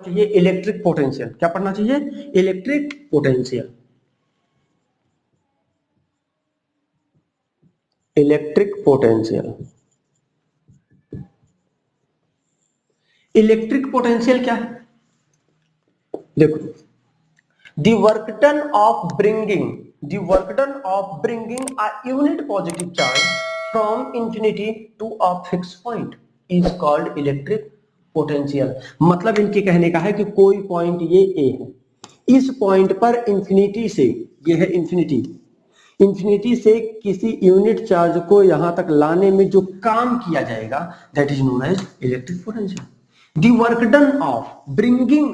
चाहिए electric potential. क्या पढ़ना चाहिए? Electric potential. Electric potential. Electric potential क्या है? देखो, the work done of bringing a unit positive charge from infinity to a fixed point is called electric potential। मतलब इनके कहने का है कि कोई पॉइंट ये ए है, इस पॉइंट पर इंफिनिटी से, ये है इंफिनिटी से किसी यूनिट चार्ज को यहां तक लाने में जो काम किया जाएगा that is known as electric potential. The work done of bringing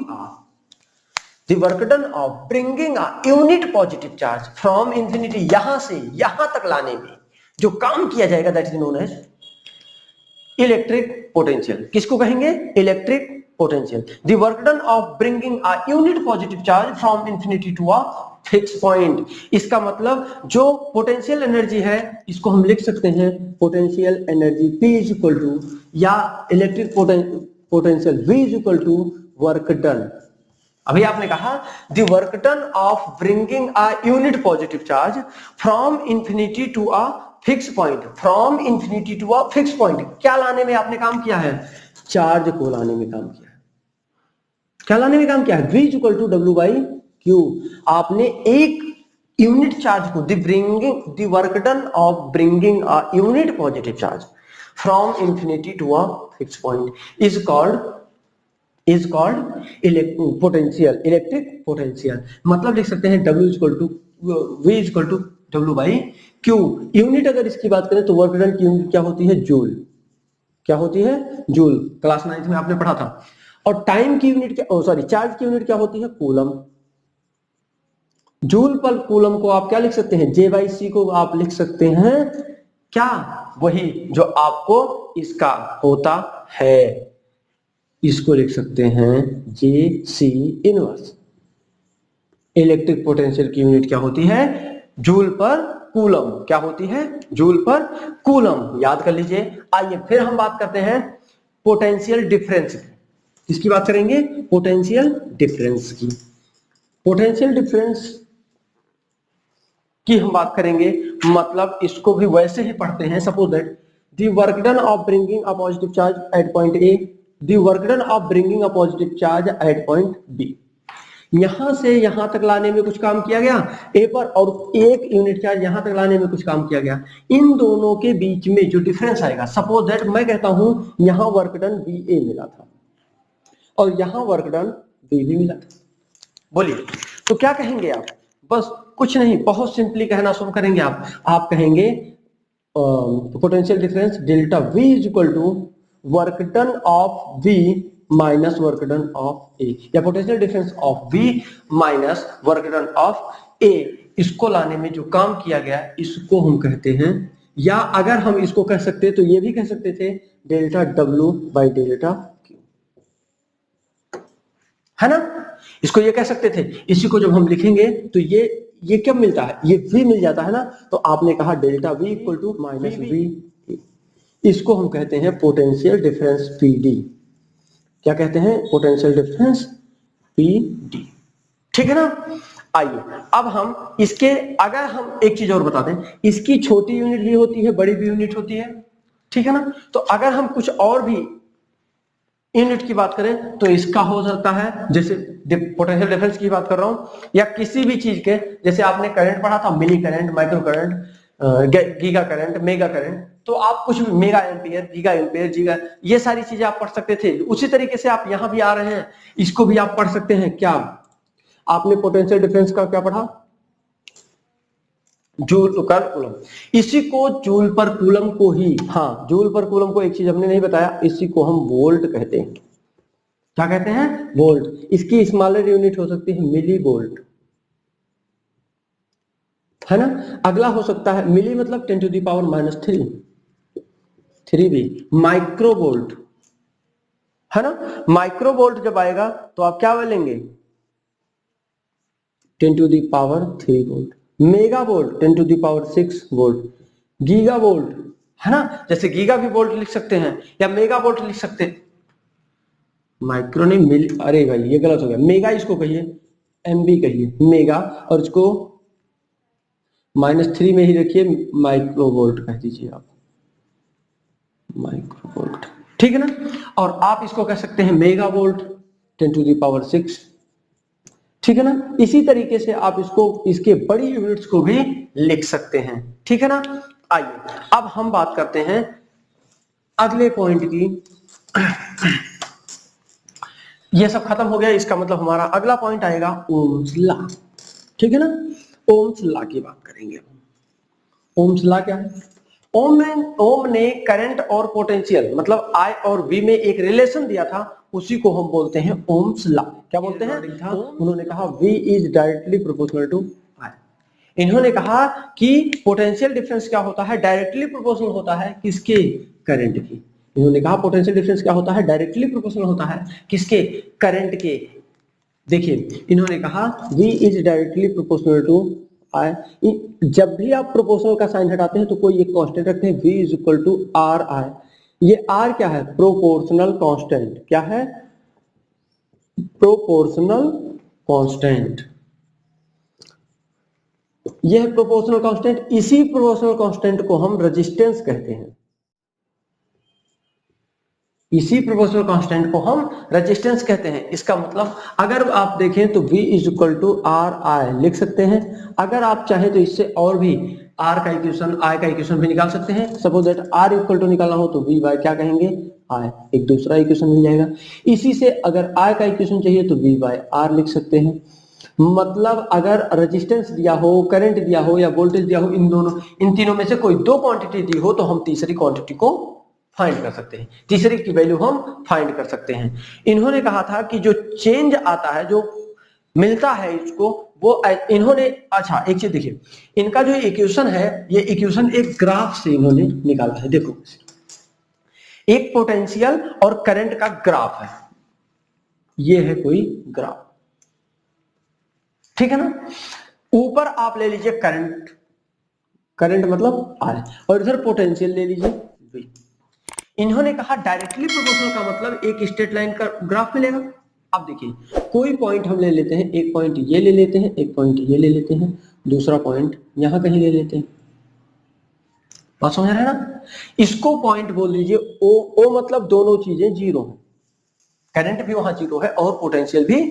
a unit positive charge from infinity, यहां से यहां तक लाने में जो काम किया जाएगा that is known as electric potential. किसको कहेंगे? Electric potential. The work done of bringing a unit positive charge from infinity to a fix point. इसका मतलब जो पोटेंशियल एनर्जी है इसको हम लिख सकते हैं potential energy P is equal to, या electric potential V is equal to work done. अभी आपने कहा the work done of bringing a unit positive charge from infinity to a fix point. From infinity to a fix point क्या लाने में आपने काम किया है? चार्ज को लाने में काम किया है। क्या लाने में काम किया है? V equal to W by Q। आपने एक यूनिट चार्ज को the work done of bringing a unit positive charge from infinity to a fix point is called potential, electric potential. मतलब लिख सकते हैं W equal to V equal to W by Q। Unit अगर इसकी बात करें तो वर्क डन की यूनिट क्या होती है? जूल। क्या होती है? जूल। क्लास 9th में आपने पढ़ा था। और टाइम की यूनिट क्या, सॉरी, चार्ज की यूनिट क्या होती है? कूलम। जूल पर कूलम को आप क्या लिख सकते हैं? J बाई C को आप लिख सकते हैं क्या? वही जो आपको इसका होता है, इसको लिख सकते हैं JC इनवर्स। इलेक्ट्रिक पोटेंशियल की यूनिट क्या होती है? जूल पर कूलम। क्या होती है? जूल पर कूलम। याद कर लीजिए। आइए फिर हम बात करते हैं पोटेंशियल डिफरेंस की। किसकी बात करेंगे? पोटेंशियल डिफरेंस की। पोटेंशियल डिफरेंस की हम बात करेंगे, मतलब इसको भी वैसे ही पढ़ते हैं। Suppose that the work done of bringing a positive charge at point A, the work done of bringing a positive charge at point B. यहां से यहां तक लाने में कुछ काम किया गया ए पर, और एक यूनिट चार्ज यहां तक लाने में कुछ काम किया गया। इन दोनों के बीच में जो डिफरेंस आएगा, सपोज दैट मैं कहता हूं यहां वर्क डन बी ए मिला था और यहां वर्क डन बी बी मिला था। बोलिए तो क्या कहेंगे आप? बस कुछ नहीं, बहुत सिंपली कहना शुरू करेंगे आप कहेंगे potential difference delta V is equal to work done of V minus work done of A, या potential difference of V minus work done of A. इसको लाने में जो काम किया गया इसको हम कहते हैं, या अगर हम इसको कह सकते तो ये भी कह सकते थे delta W by delta Q, है ना? इसको ये कह सकते थे। इसी को जब हम लिखेंगे तो ये क्या मिलता है? ये V मिल जाता है ना। तो आपने कहा delta V equal to minus V, इसको हम कहते हैं पोटेंशियल डिफरेंस PD। क्या कहते हैं? Potential difference PD। ठीक है ना? आइए अब हम इसके, अगर हम एक चीज और बता दें, इसकी छोटी यूनिट भी होती है, बड़ी भी यूनिट होती है, ठीक है ना? तो अगर हम कुछ और भी यूनिट की बात करें तो इसका हो सकता है, जैसे पोटेंशियल डिफरेंस की बात कर रहा हूं, या किसी भी चीज के, जैसे आपने करंट पढ़ा था, milli current, micro current, giga current, mega current, तो आप कुछ भी mega ampere, giga ampere, giga, ये सारी चीजें आप पढ़ सकते थे। उसी तरीके से आप यहां भी आ रहे हैं, इसको भी आप पढ़ सकते हैं। क्या आपने पोटेंशियल डिफरेंस का क्या पढ़ा? जूल पर कूलम। इसी को जूल पर कूलम को ही, हाँ, जूल पर कूलम को एक चीज हमने नहीं बताया, इसी को हम वोल्ट कहते हैं। क्या कहते हैं? वोल्ट। इसकी स्मॉलर यूनिट हो सकती है मिली वोल्ट, है ना? अगला हो सकता है मिली मतलब 10 टू द पावर माइनस 3 भी, माइक्रो वोल्ट, है ना? माइक्रो वोल्ट जब आएगा तो आप क्या बोलेंगे? 10 to the power 3 volt. Mega volt 10 to the power 6 volt. Giga volt, है ना? जैसे गीगा भी वोल्ट लिख सकते हैं या मेगा वोल्ट लिख सकते हैं। माइक्रो नहीं मिली, अरे भाई ये गलत हो गया, मेगा इसको कहिए, एमबी कहिए मेगा, और इसको -3 में ही रखिए, माइक्रोवोल्ट कह दीजिए आप, माइक्रोवोल्ट, ठीक है ना। और आप इसको कह सकते हैं मेगा वोल्ट 10⁶, ठीक है ना। इसी तरीके से आप इसको इसके बड़ी यूनिट्स को भी लिख सकते हैं, ठीक है ना। आइए अब हम बात करते हैं अगले पॉइंट की। ये सब खत्म हो गया, इसका मतलब हमारा अगला पॉइंट आएगा ओम्स लॉ, ठीक है ना। ओम्स लॉ की बात करेंगे। ओम्स लॉ क्या है? ओम ने करंट और पोटेंशियल मतलब I और V में एक रिलेशन दिया था, उसी को हम बोलते हैं ओम्स लॉ। क्या बोलते हैं? उन्होंने कहा V is directly proportional to I। इन्होंने कहा कि पोटेंशियल डिफरेंस क्या होता है? डायरेक्टली प्रोपोर्शनल होता है किसके? करंट की। इन्होंने कहा पोटेंशियल डिफरेंस क्या होता है? डायरेक्टली प्रोपोर्शनल होता है किसके? करंट के। देखिए इन्होंने कहा V is directly proportional to I। जब भी आप प्रोपोर्शनल का साइन हटाते हैं तो कोई एक कांस्टेंट रखते हैं, V is equal to R I. ये R क्या है? Proportional constant. क्या है? Proportional constant. यह है प्रोपोर्शनल कांस्टेंट। इसी प्रोपोर्शनल कांस्टेंट को हम रेजिस्टेंस कहते हैं। इसी प्रोपोर्शनल कांस्टेंट को हम रेजिस्टेंस कहते हैं। इसका मतलब अगर आप देखें तो V is equal to R I लिख सकते हैं। अगर आप चाहें तो इससे और भी R का इक्वेशन I का इक्वेशन भी निकाल सकते हैं। Suppose that R equal to निकालना हो तो V बाय क्या कहेंगे? I, एक दूसरा इक्वेशन मिल जाएगा। इसी से अगर I का इक्वेशन चाहिए तो V बाय R लिख सकते हैं। मतलब अगर रेजिस्टेंस दिया हो, करंट दिया हो या वोल्टेज दिया हो, इन तीनों में से कोई दो क्वांटिटी दी हो तो हम तीसरी क्वांटिटी को फाइंड कर सकते हैं, तीसरी की वैल्यू हम फाइंड कर सकते हैं। इन्होंने कहा था कि जो चेंज आता है, जो मिलता है इसको, वो इन्होंने, अच्छा एक चीज देखिए, इनका जो इक्वेशन है, ये इक्वेशन एक ग्राफ से इन्होंने निकाला है। देखो एक पोटेंशियल और करंट का ग्राफ है, ये है कोई ग्राफ, ठीक है ना। ऊपर आप ले लीजिए करंट, करंट मतलब I, और इधर पोटेंशियल ले लीजिए V। इन्होंने कहा डायरेक्टली प्रोपोर्शनल का मतलब एक स्ट्रेट लाइन का ग्राफ मिलेगा। अब देखिए कोई पॉइंट हम ले लेते हैं, एक पॉइंट ये ले लेते हैं, एक पॉइंट ये ले लेते हैं, दूसरा पॉइंट यहां कहीं ले लेते हैं। बात समझ रहे हैं ना? इसको पॉइंट बोल लीजिए O। O मतलब दोनों चीजें जीरो है, करंट भी वहां जीरो है और पोटेंशियल भी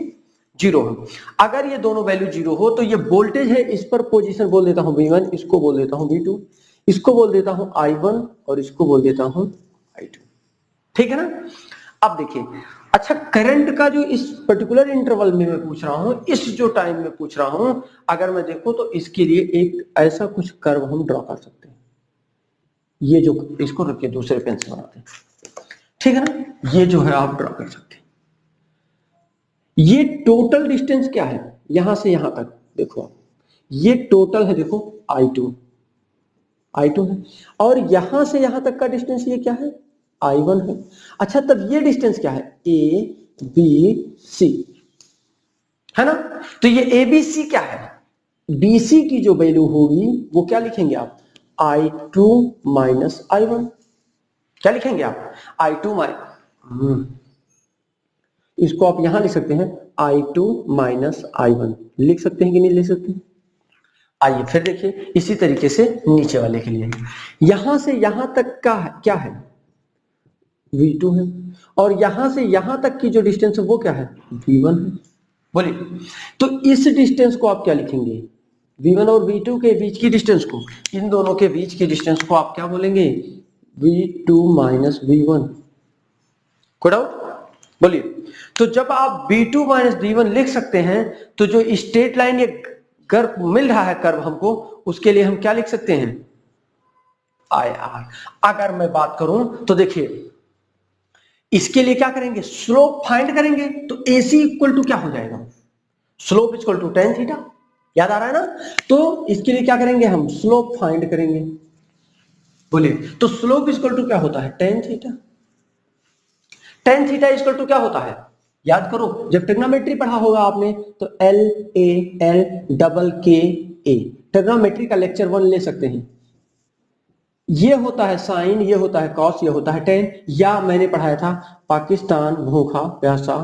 जीरो है। अगर ये दोनों वैल्यू जीरो हो तो ये वोल्टेज है, इस पर पोजीशन बोल देता हूं V1, इसको बोल देता हूं V2, इसको बोल देता हूं I1 और इसको बोल देता हूं I2, ठीक है ना। अब देखिए, अच्छा करंट का जो इस पर्टिकुलर इंटरवल में मैं पूछ रहा हूं, इस जो टाइम में पूछ रहा हूं, अगर मैं देखूं तो इसके लिए एक ऐसा कुछ कर्व हम ड्रॉ कर सकते हैं। ये जो, इसको रखिए दूसरे पेन से बनाते हैं, ठीक है ना। ये जो है आप ड्रॉ कर सकते हैं। ये टोटल डिस्टेंस क्या है यहां से यहां तक? देखो आप, ये टोटल है, देखो I2 है, और यहां से यहां तक का डिस्टेंस ये क्या है? I1 है। अच्छा तब ये डिस्टेंस क्या है? ABC है ना। तो ये ABC क्या है? BC की जो वैल्यू होगी वो क्या लिखेंगे आप? I2 minus I1। क्या लिखेंगे आप? I2 माइनस, इसको आप यहां लिख सकते हैं I2 माइनस I1, लिख सकते हैं कि नहीं लिख सकते? आइए फिर देखिए इसी तरीके से नीचे वाले के लिए, यहां से यहां तक का क्या है? V2 है, और यहां से यहां तक की जो डिस्टेंस है वो क्या है? V1 है। बोलिए, तो इस डिस्टेंस को आप क्या लिखेंगे? V1 और V2 के बीच की डिस्टेंस को, इन दोनों के बीच की डिस्टेंस को आप क्या बोलेंगे? V2 minus V1। कोई डाउट? बोलिए, तो जब आप V2 माइनस V1 लिख सकते हैं तो जो स्ट्रेट लाइन ये कर्व मिल रहा है, कर्व हमको, उसके लिए हम क्या लिख सकते हैं? IR। अगर मैं बात करूं तो देखिए इसके लिए क्या करेंगे? स्लोप फाइंड करेंगे। तो AC इक्वल टू क्या हो जाएगा? Slope equal to tan theta. याद आ रहा है ना? तो इसके लिए क्या करेंगे? हम स्लोप फाइंड करेंगे। बोलिए, तो स्लोप इक्वल टू क्या होता है? tan theta. tan theta equal to क्या होता है? याद करो, जब ट्रिग्नोमेट्री पढ़ा होगा आपने तो LAL डबल KA, ट्रिग्नोमेट्री का लेक्चर 1 ले सकते हैं। ये होता है साइन, ये होता है कॉस, ये होता है टेन। या मैंने पढ़ाया था पाकिस्तान भूखा प्यासा,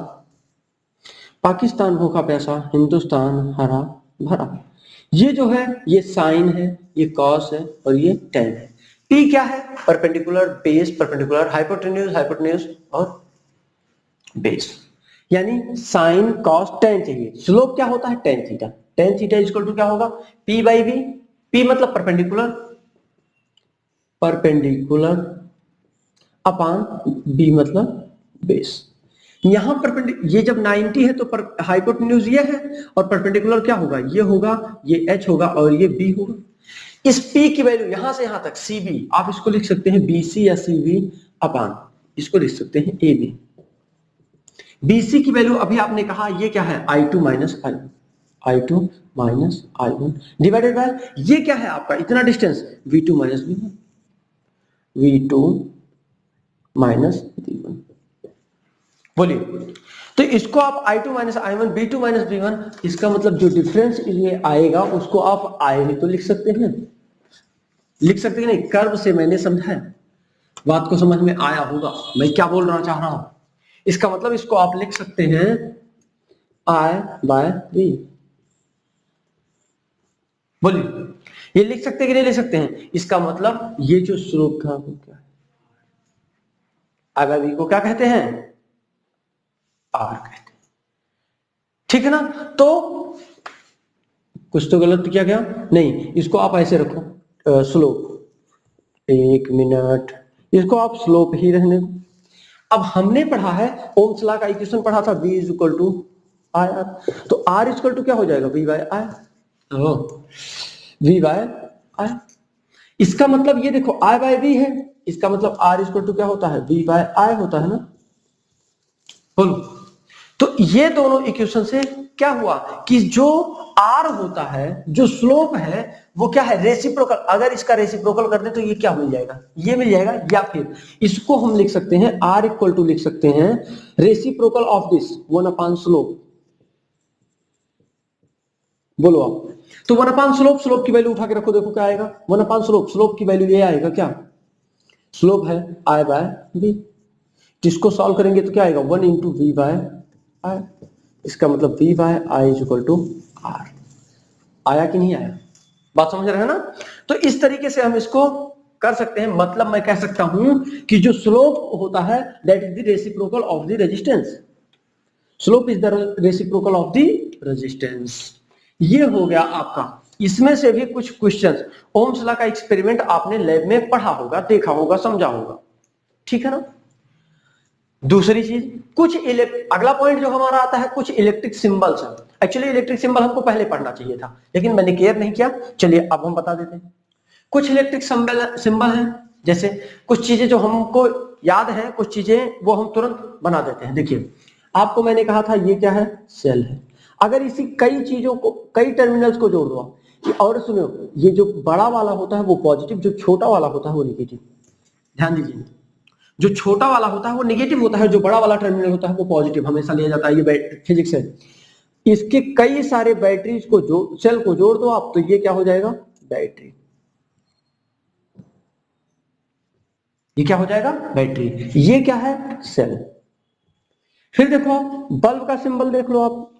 पाकिस्तान भूखा प्यासा, हिंदुस्तान हरा भरा। ये जो है ये साइन है, ये कॉस है और ये टेन है। पी क्या है? Perpendicular, base, perpendicular, hypotenuse, hypotenuse और बेस। यानी साइन कॉस टेन चाहिए। स्लोप क्या होता है? Tan theta. Tan theta equal to क्या होगा? P by B. पी मतलब परपेंडिकुलर, परपेंडिकुलर अपान बी मतलब बेस। यहां परपेंडिकुलर, ये जब 90 है तो हाइपोटेन्यूज ये है और परपेंडिकुलर क्या होगा? ये होगा, ये एच होगा और ये बी होगा। इस पी की वैल्यू यहां से यहां तक सी बी, आप इसको लिख सकते हैं बीसी या सी बी अपान, इसको लिख सकते हैं ए बी। बीसी की वैल्यू अभी आपने कहा ये क्या है? I2 minus I, I2 minus I1 divided by ये क्या है आपका इतना distance? V2 minus V1, V2 minus V1। बोलिए, तो इसको आप I2 minus I1, B2 minus B1, इसका मतलब जो डिफरेंस ये आएगा उसको आप I भी तो लिख सकते हैं, लिख सकते हैं नहीं? कर्व से मैंने समझाया, बात को समझ में आया होगा मैं क्या बोल रहा चाह रहा हूं। इसका मतलब इसको आप लिख सकते हैं I बाय V। बोलिए, ये लिख सकते हैं कि नहीं लिख सकते हैं? इसका मतलब ये जो स्लोप का वो क्या है? I बाय V को क्या कहते हैं? R कहते हैं। ठीक है ना? तो कुछ तो गलत किया गया नहीं, इसको आप ऐसे रखो स्लोप, एक मिनट, इसको आप स्लोप ही रहने दो। अब हमने पढ़ा है ओम्स लॉ का इक्वेशन पढ़ा था, V is equal to I R, तो R इक्वल टू क्या हो जाएगा? V by I, V by I. इसका मतलब ये देखो I बाय V है, इसका मतलब R इक्वल टू क्या होता है? V बाय आई होता है ना। बोलो, तो ये दोनों इक्वेशन से क्या हुआ कि जो R होता है, जो स्लोप है वो क्या है? रेसिप्रोकल। अगर इसका रेसिप्रोकल कर दे तो ये क्या मिल जाएगा? ये मिल जाएगा। या फिर इसको हम लिख सकते हैं R इक्वल टू लिख सकते हैं reciprocal of this 1 upon slope. बोलो आप, तो 1 अपॉन स्लोप, स्लोप की वैल्यू उठा के रखो, देखो क्या आएगा? 1 अपॉन स्लोप, स्लोप की वैल्यू ये आएगा क्या? स्लोप है I बाय V, जिसको सॉल्व करेंगे तो क्या आएगा? 1 इंटू V बाय आई। इसका मतलब V by I is equal to R। आया कि नहीं आया? बात समझ रहे हैं ना? तो इस तरीके से हम इसको कर सकते हैं। मतलब मैं कह सकता हूं कि जो स्लोप होता है that is the reciprocal of the resistance. Slope is the reciprocal of the resistance. ये हो गया आपका। इसमें से भी कुछ क्वेश्चंस, ओम्स लॉ का एक्सपेरिमेंट आपने लैब में पढ़ा होगा, देखा होगा, समझा होगा। ठीक है ना? दूसरी चीज, कुछ अगला पॉइंट जो हमारा आता है, कुछ इलेक्ट्रिक सिंबल्स हैं। एक्चुअली इलेक्ट्रिक सिंबल हमको पहले पढ़ना चाहिए था लेकिन मैंने केयर नहीं किया। चलिए अब हम बता देते हैं। कुछ इलेक्ट्रिक सिंबल हैं, जैसे कुछ चीजें जो हमको याद है, कुछ चीजें वो हम तुरंत बना देते हैं। देखिए, आपको मैंने कहा था ये क्या है? सेल है। अगर इसी कई चीजों को, कई टर्मिनल्स को जोड़ दो आप, और सुनो, ये जो बड़ा वाला होता है वो पॉजिटिव, जो छोटा वाला होता है वो नेगेटिव। ध्यान दीजिए, जो छोटा वाला होता है वो नेगेटिव होता है, जो बड़ा वाला टर्मिनल होता है वो पॉजिटिव हमेशा लिया जाता है। ये फिजिक्स है। इसके कई सारे बैटरीज को जो सेल को जोड़ दो आप, तो ये क्या हो जाएगा? बैटरी। ये क्या हो जाएगा? बैटरी। ये क्या है? सेल। फिर देखो आप बल्ब का सिंबल देख लो आप,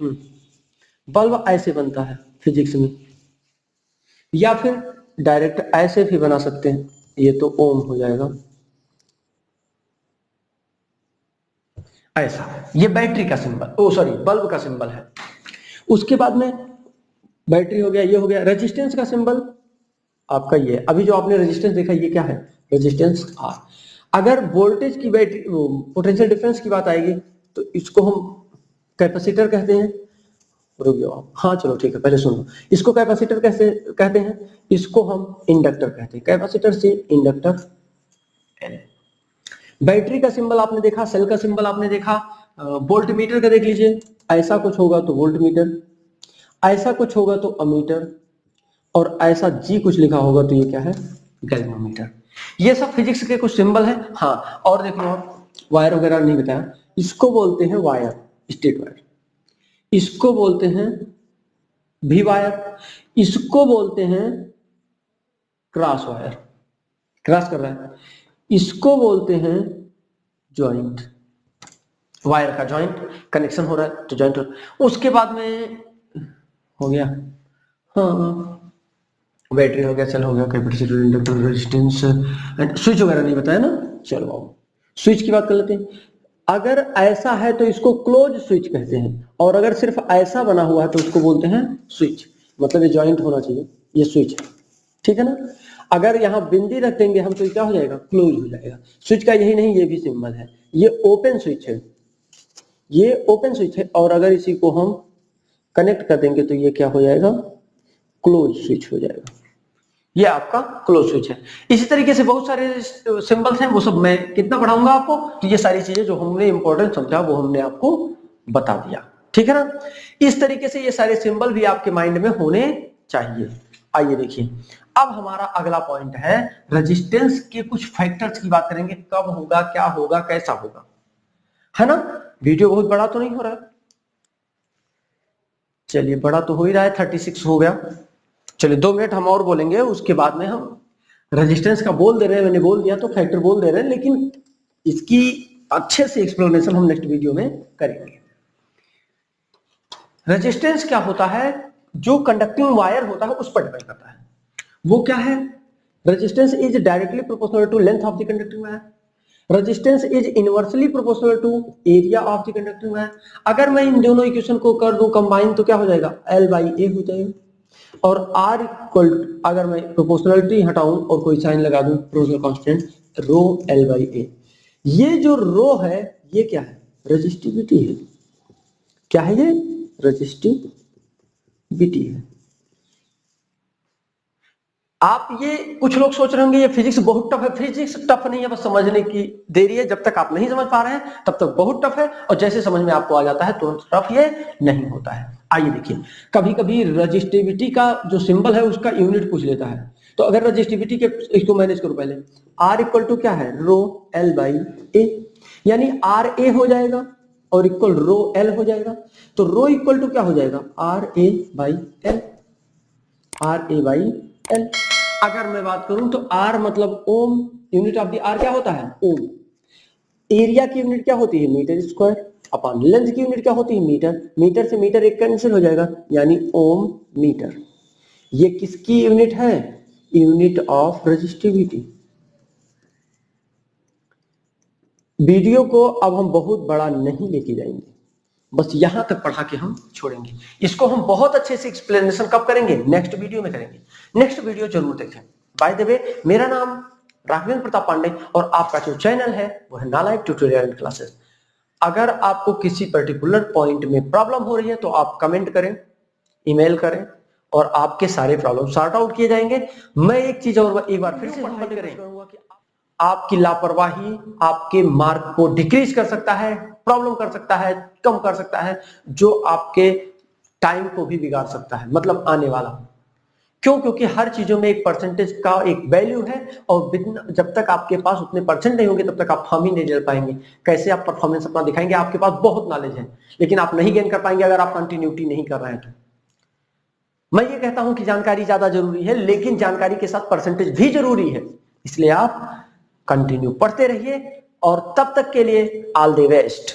बल्ब ऐसे बनता है फिजिक्स में, या फिर डायरेक्ट ऐसे भी बना सकते हैं। ये तो ओम हो जाएगा ऐसा। ये बैटरी का सिंबल, ओ सॉरी बल्ब का सिंबल है। उसके बाद में बैटरी हो गया, ये हो गया। रेजिस्टेंस का सिंबल आपका ये, अभी जो आपने रेजिस्टेंस देखा ये क्या है? Resistance R. अगर वोल्टेज की बैटरी पोटेंशियल डिफरेंस की बात आएगी तो इसको हम कैपेसिटर कहते हैं। रुक जाओ आप, हाँ चलो ठीक है, पहले सुनो। इसको कैपेसिटर कैसे कहते हैं? इसको हम इंडक्टर कहते हैं। कैपेसिटर से इंडक्टर एल। बैटरी का सिंबल आपने देखा, सेल का सिंबल आपने देखा, वोल्ट मीटर का देख लीजिए। ऐसा कुछ होगा तो वोल्ट मीटर, ऐसा कुछ होगा तो अमीटर, और ऐसा जी कुछ लिखा होगा तो ये क्या है? गैल्वेनोमीटर। ये सब फिजिक्स के कुछ सिंबल हैं। हाँ, और देख लो आप, वायर वगैरह नहीं बताया, इसको बोलते हैं वायर, स्ट्रेट वायर। इसको बोलते हैं भी वायर, इसको बोलते हैं क्रॉस वायर। क्रॉस कर रहा है, इसको बोलते हैं जॉइंट। वायर का जॉइंट कनेक्शन हो रहा है तो जॉइंट। उसके बाद में हो गया, हाँ बैटरी हो गया, सेल हो गया, कैपेसिटर, इंडक्टर, रेजिस्टेंस, स्विच वगैरह नहीं बताया ना। चलो आओ स्विच की बात कर लेते हैं। अगर ऐसा है तो इसको क्लोज स्विच कहते हैं, और अगर सिर्फ ऐसा बना हुआ है तो उसको बोलते हैं स्विच। मतलब ये जॉइंट होना चाहिए, ये स्विच है, ठीक है ना। अगर यहाँ बिंदी रख देंगे हम तो क्या हो जाएगा, क्लोज हो जाएगा। स्विच का यही नहीं, ये भी सिंबल है, ये ओपन स्विच है, ये ओपन स्विच है। और अगर इसी को हम कनेक्ट कर देंगे तो ये क्या हो जाएगा, क्लोज स्विच हो जाएगा। ये आपका क्लोज स्विच है। इसी तरीके से बहुत सारे सिंबल्स हैं, वो सब मैं कितना पढ़ाऊंगा आपको, तो ये सारी चीजें जो हमने इंपॉर्टेंट समझा वो हमने आपको बता दिया, ठीक है ना। इस तरीके से ये सारे सिंबल भी आपके माइंड में होने चाहिए। आइए देखिए, अब हमारा अगला पॉइंट है रेजिस्टेंस के कुछ फैक्टर्स की बात करेंगे, कब होगा, क्या होगा, कैसा होगा, है ना। वीडियो बहुत बड़ा तो नहीं हो रहा है, चलिए बड़ा तो हो ही रहा है, 36 हो गया। चलिए 2 मिनट हम और बोलेंगे, उसके बाद में हम रेजिस्टेंस का बोल दे रहे हैं, मैंने बोल दिया तो फैक्टर बोल दे रहे हैं, लेकिन इसकी अच्छे से एक्सप्लेनेशन हम नेक्स्ट वीडियो में करेंगे। रेजिस्टेंस क्या होता है, जो कंडक्टिंग वायर होता है उस पर डिपेंड करता है। वो क्या है, resistance is directly proportional to length of the conducting wire, resistance is inversely proportional to area of the conducting wire. अगर मैं इन दोनों इक्वेशन को कर दूं कंबाइन तो क्या हो जाएगा, L/A हो जाएगा। और R इक्वल, अगर मैं प्रोपोर्शनलिटी हटाऊं और कोई साइन लगा दूं, प्रोपोर्शनल कांस्टेंट रो L/A। ये जो रो है ये क्या है, रेजिस्टिविटी है। क्या है ये, रेजिस्टिविटी है। आप ये कुछ लोग सोच रहे होंगे ये फिजिक्स बहुत टफ है, फिजिक्स टफ नहीं है, बस समझने की देरी है। जब तक आप नहीं समझ पा रहे हैं तब तक बहुत टफ है, और जैसे समझ में आपको आ जाता है तुरंत टफ ये नहीं होता है। आइए देखिए, कभी कभी रजिस्टिविटी का जो सिंबल है उसका यूनिट पूछ लेता है, तो अगर रजिस्टिविटी के इसको मैनेज करो पहले, R इक्वल टू क्या है, रो L/A, यानी RA हो जाएगा और इक्वल रो L हो जाएगा। तो रो इक्वल टू क्या हो जाएगा, RA/L, RA/L। अगर मैं बात करूं तो R मतलब ओम, यूनिट ऑफ द R क्या होता है, ओम। एरिया की यूनिट क्या होती है, मीटर स्क्वायर, अपॉन लेंथ की यूनिट क्या होती है, मीटर। मीटर से मीटर एक कैंसिल हो जाएगा, यानी ओम मीटर। ये किसकी यूनिट है, यूनिट ऑफ रेजिस्टिविटी। वीडियो को अब हम बहुत बड़ा नहीं लेके जाएंगे, बस यहां तक पढ़ा के हम छोड़ेंगे। इसको हम बहुत अच्छे से एक्सप्लेनेशन कब करेंगे, नेक्स्ट वीडियो में करेंगे। नेक्स्ट वीडियो जरूर देखें। बाय द वे, मेरा नाम राघवेंद्र प्रताप पांडे और आपका जो चैनल है वो है नालायक ट्यूटोरियल एंड क्लासेस। अगर आपको किसी पर्टिकुलर पॉइंट में प्रॉब्लम हो रही है तो आप कमेंट करें, ईमेल करें, और आपके सारे प्रॉब्लम सॉर्ट आउट किए जाएंगे। मैं एक चीज और एक बार फिर से करूंगा कि आपकी लापरवाही आपके मार्क को डिक्रीज कर सकता है, प्रॉब्लम कर सकता है, कम कर सकता है, जो आपके टाइम को भी बिगाड़ सकता है, मतलब आने वाला। क्यों, क्योंकि हर चीजों में एक परसेंटेज का एक वैल्यू है, और जब तक आपके पास उतने परसेंट नहीं होंगे तब तक आप फॉर्म ही नहीं ले पाएंगे। कैसे आप परफॉर्मेंस अपना दिखाएंगे, आपके पास बहुत नॉलेज है लेकिन आप नहीं गेन कर पाएंगे अगर आप कंटिन्यूटी नहीं कर रहे हैं तो। मैं ये कहता हूं कि जानकारी ज्यादा जरूरी है, लेकिन जानकारी के साथ परसेंटेज भी जरूरी है, इसलिए आप कंटिन्यू पढ़ते रहिए। और तब तक के लिए ऑल द बेस्ट।